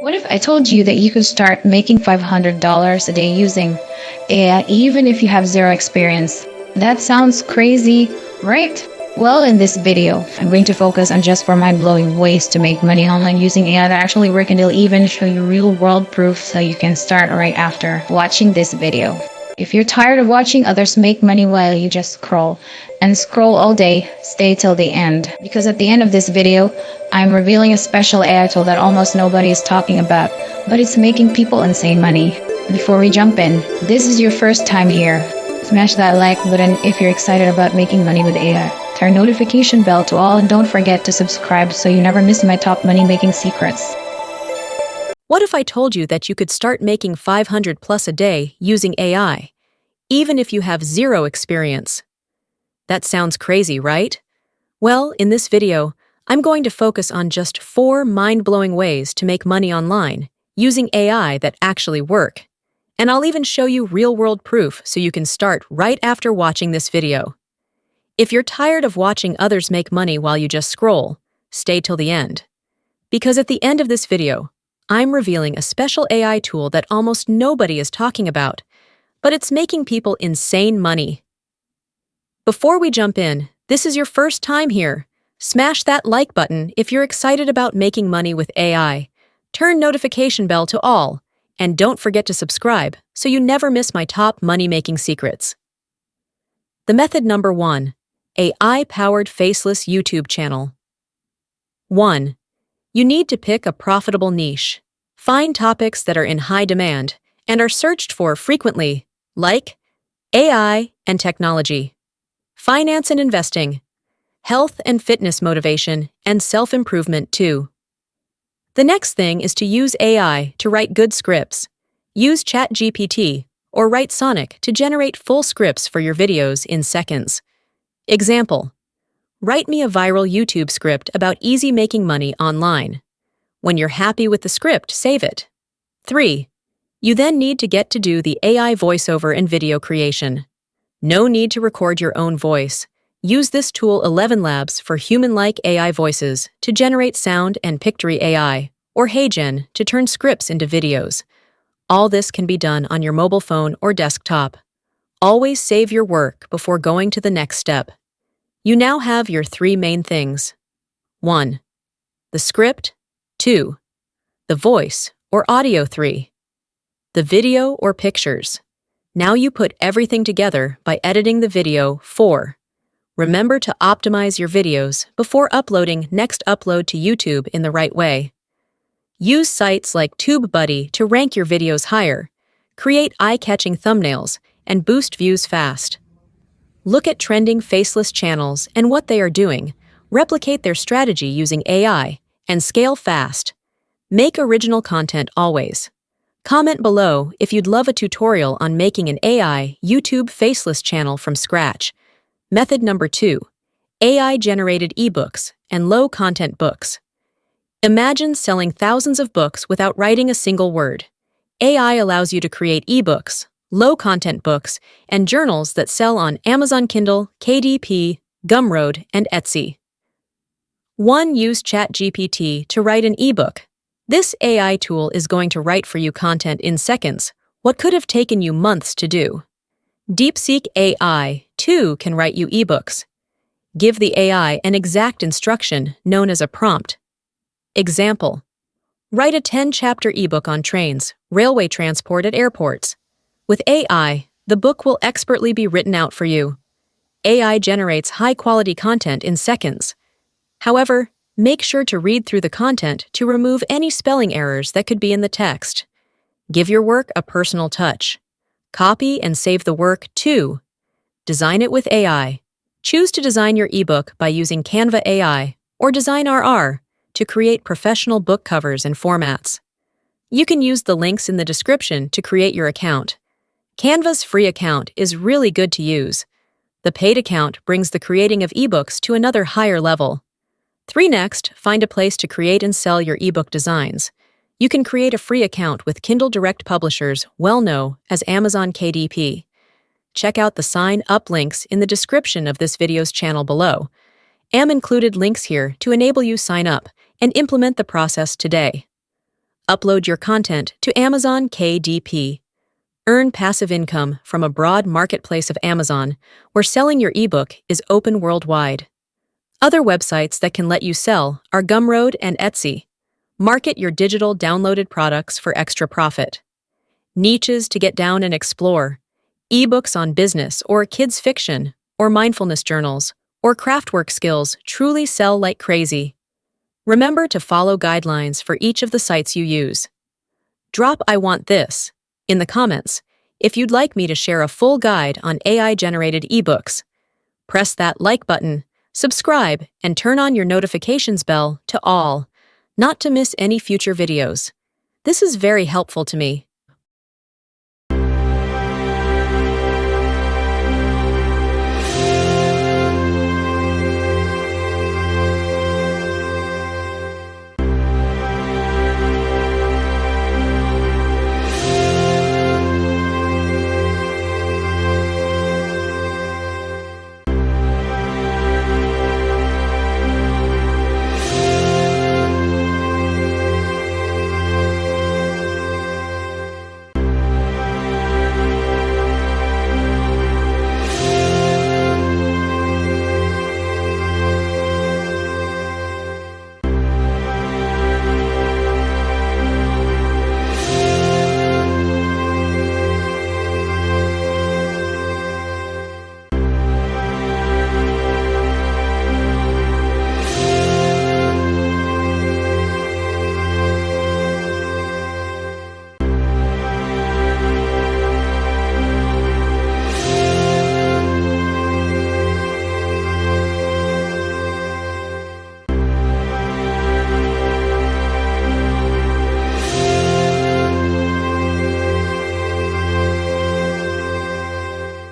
What if I told you that you could start making $500 a day using AI even if you have zero experience? That sounds crazy, right? Well, in this video, I'm going to focus on just 4 mind-blowing ways to make money online using AI that actually work, and they'll even show you real-world proof so you can start right after watching this video. If you're tired of watching others make money while you just scroll all day, stay till the end. Because at the end of this video, I'm revealing a special AI tool that almost nobody is talking about, but it's making people insane money. Before we jump in, this is your first time here. Smash that like button if you're excited about making money with AI. Turn notification bell to all and don't forget to subscribe so you never miss my top money making secrets. What if I told you that you could start making 500 plus a day using AI, even if you have zero experience? That sounds crazy, right? Well, in this video, I'm going to focus on just 4 mind-blowing ways to make money online using AI that actually work. And I'll even show you real-world proof so you can start right after watching this video. If you're tired of watching others make money while you just scroll, stay till the end. Because at the end of this video, I'm revealing a special AI tool that almost nobody is talking about, but it's making people insane money. Before we jump in, this is your first time here. Smash that like button if you're excited about making money with AI. Turn notification bell to all, and don't forget to subscribe so you never miss my top money-making secrets. The method number 1, AI-powered faceless YouTube channel. 1. You need to pick a profitable niche. Find topics that are in high demand and are searched for frequently, like AI and technology, finance and investing, health and fitness motivation, and self-improvement too. The next thing is to use AI to write good scripts. Use ChatGPT or write Sonic to generate full scripts for your videos in seconds. Example: write me a viral YouTube script about easy making money online. When you're happy with the script, save it. 3. You then need to get to do the AI voiceover and video creation. No need to record your own voice. Use this tool 11 Labs for human-like AI voices to generate sound, and Pictory AI or HeyGen to turn scripts into videos. All this can be done on your mobile phone or desktop. Always save your work before going to the next step. You now have your 3 main things. 1. The script. 2. The voice or audio. 3. The video or pictures. Now you put everything together by editing the video. 4. Remember to optimize your videos before uploading. Next, upload to YouTube in the right way. Use sites like TubeBuddy to rank your videos higher, create eye-catching thumbnails, and boost views fast. Look at trending faceless channels and what they are doing, replicate their strategy using AI, and scale fast. Make original content always. Comment below if you'd love a tutorial on making an AI YouTube faceless channel from scratch. Method number 2, AI-generated eBooks and low-content books. Imagine selling thousands of books without writing a single word. AI allows you to create eBooks, low-content books, and journals that sell on Amazon Kindle, KDP, Gumroad, and Etsy. 1. Use ChatGPT to write an ebook. This AI tool is going to write for you content in seconds, what could have taken you months to do. DeepSeek AI, too, can write you ebooks. Give the AI an exact instruction known as a prompt. Example: write a 10-chapter ebook on trains, railway transport at airports. With AI, the book will expertly be written out for you. AI generates high-quality content in seconds. However, make sure to read through the content to remove any spelling errors that could be in the text. Give your work a personal touch. Copy and save the work, too. Design it with AI. Choose to design your ebook by using Canva AI or Design RR to create professional book covers and formats. You can use the links in the description to create your account. Canva's free account is really good to use. The paid account brings the creating of ebooks to another higher level. 3. Next, find a place to create and sell your ebook designs. You can create a free account with Kindle Direct publishers well known as Amazon KDP. Check out the sign up links in the description of this video's channel below. Included links here to enable you sign up and implement the process today. Upload your content to Amazon KDP. Earn passive income from a broad marketplace of Amazon, where selling your ebook is open worldwide. Other websites that can let you sell are Gumroad and Etsy. Market your digital downloaded products for extra profit. Niches to get down and explore. Ebooks on business or kids fiction or mindfulness journals or craftwork skills truly sell like crazy. Remember to follow guidelines for each of the sites you use. Drop "I want this" in the comments if you'd like me to share a full guide on AI-generated ebooks. Press that like button, subscribe, and turn on your notifications bell to all, not to miss any future videos. This is very helpful to me.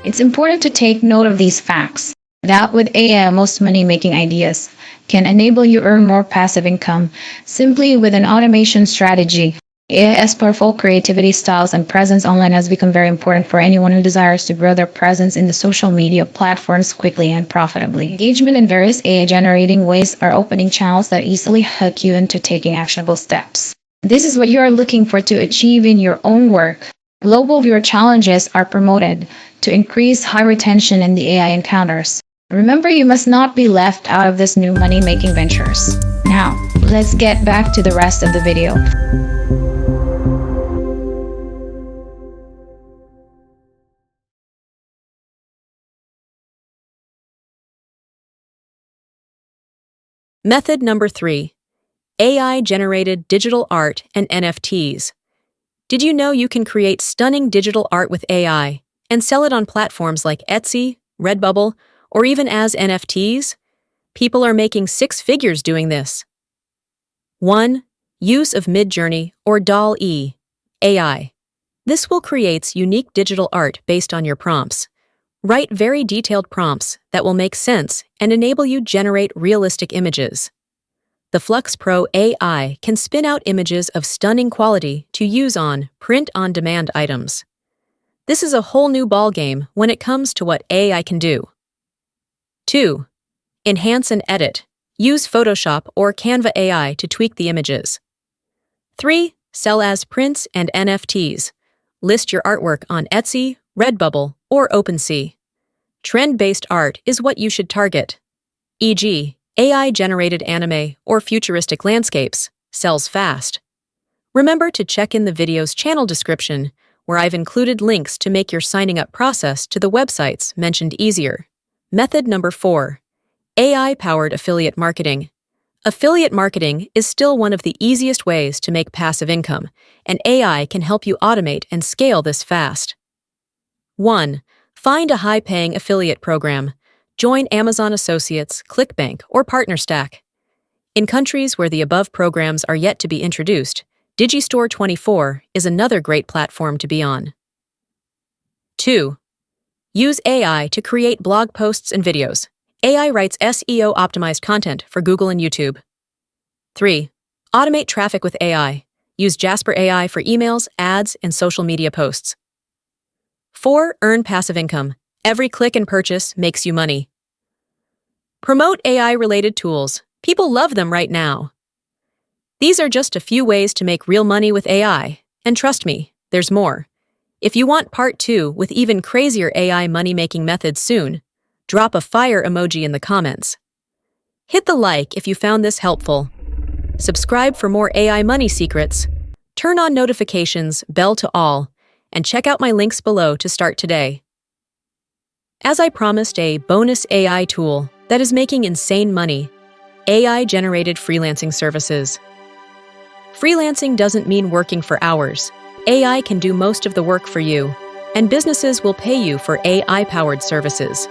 It's important to take note of these facts. That with AI, most money-making ideas can enable you earn more passive income simply with an automation strategy. AI's powerful creativity styles and presence online has become very important for anyone who desires to grow their presence in the social media platforms quickly and profitably. Engagement in various AI-generating ways are opening channels that easily hook you into taking actionable steps. This is what you are looking for to achieve in your own work. Global viewer challenges are promoted to increase high retention in the AI encounters. Remember, you must not be left out of this new money-making ventures. Now, let's get back to the rest of the video. Method number 3. AI-generated digital art and NFTs. Did you know you can create stunning digital art with AI and sell it on platforms like Etsy, Redbubble, or even as NFTs? People are making 6 figures doing this. 1. Use of Midjourney or DALL-E AI. This will create unique digital art based on your prompts. Write very detailed prompts that will make sense and enable you generate realistic images. The Flux Pro AI can spin out images of stunning quality to use on print-on-demand items. This is a whole new ballgame when it comes to what AI can do. 2. Enhance and edit. Use Photoshop or Canva AI to tweak the images. 3. Sell as prints and NFTs. List your artwork on Etsy, Redbubble, or OpenSea. Trend-based art is what you should target. E.g., AI-generated anime or futuristic landscapes sells fast. Remember to check in the video's channel description, where I've included links to make your signing up process to the websites mentioned easier. Method number 4. AI-powered affiliate marketing. Affiliate marketing is still one of the easiest ways to make passive income, and AI can help you automate and scale this fast. 1. Find a high-paying affiliate program. Join Amazon Associates, ClickBank, or PartnerStack. In countries where the above programs are yet to be introduced, Digistore24 is another great platform to be on. 2. Use AI to create blog posts and videos. AI writes SEO-optimized content for Google and YouTube. 3. Automate traffic with AI. Use Jasper AI for emails, ads, and social media posts. 4. Earn passive income. Every click and purchase makes you money. Promote AI-related tools. People love them right now. These are just a few ways to make real money with AI, and trust me, there's more. If you want part 2 with even crazier AI money-making methods soon, drop a fire emoji in the comments. Hit the like if you found this helpful. Subscribe for more AI money secrets. Turn on notifications, bell to all, and check out my links below to start today. As I promised, a bonus AI tool that is making insane money: AI-generated freelancing services. Freelancing doesn't mean working for hours. AI can do most of the work for you, and businesses will pay you for AI-powered services.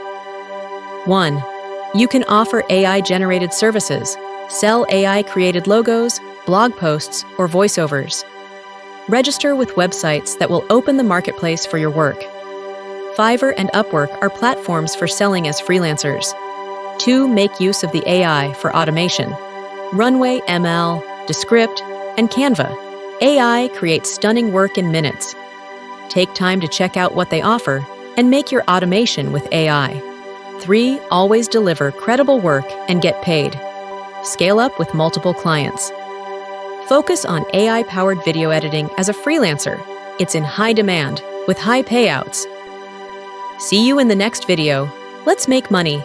1. You can offer AI-generated services. Sell AI-created logos, blog posts, or voiceovers. Register with websites that will open the marketplace for your work. Fiverr and Upwork are platforms for selling as freelancers. 2. Make use of the AI for automation. Runway, ML, Descript, and Canva. AI creates stunning work in minutes. Take time to check out what they offer and make your automation with AI. 3. Always deliver credible work and get paid. Scale up with multiple clients. Focus on AI-powered video editing as a freelancer. It's in high demand, with high payouts. See you in the next video. Let's make money.